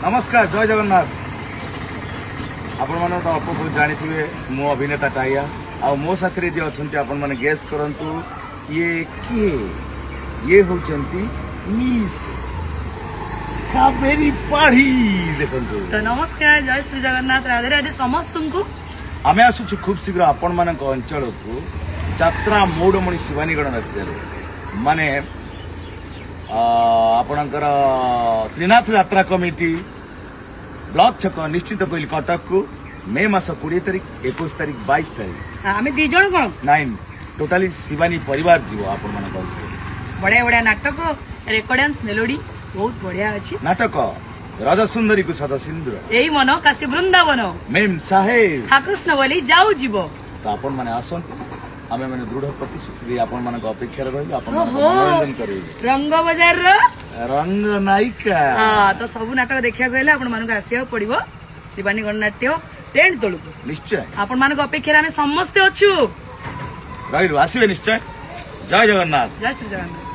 नमस्कार जय जगन्नाथ आपण मैंने तो अल्प बहुत जानी थे मो अभिनेता टाइया आ मो साथी जे अच्छा आपण मैंने गेस करंतु ये किए ये होचंती मिस कावेरी पाढ़ी देखंतु। तो नमस्कार जय श्री जगन्नाथ राधे राधे समस्त तुमको आमे आसुछु खूब शीघ्र आपण मानक अंचल को यात्रा मौडमणि शिवानीगढ़ नृत्य माने आपणकर त्रिनाथ यात्रा कमिटी ब्लॉक छक निश्चित कहली कटक को मे मास 20 तारीख 21 तारीख 22 तारीख आमे दी जण कोन 9 टोटाली शिवानी परिवार जीव आपण मानक बढ़िया बढ़िया नाटक रेकर्ड डांस मेलोडी बहुत बढ़िया अछि नाटक राजा सुंदरी को सदा सिंदूर एई मन काशी वृंदावन मेम साहेब ठाकृष्ण बोली जाऊ जीव तो आपण माने आसन आमे माने दृढ़ प्रतिश्रुति आपण मानक अपेक्षा रहिबे आपण मनोरंजन करिबे रंग बाजार रो रंग नायिका हां तो सब नाटक देखिया गले आपण मानक आसिया पड़िबो शिवानी गणनाट्य टेंट तळुको निश्चय आपण मानक अपेक्षा रे आमे समस्त अछु राइट आसीबे निश्चय जय जगन्नाथ जय श्री जगन्नाथ।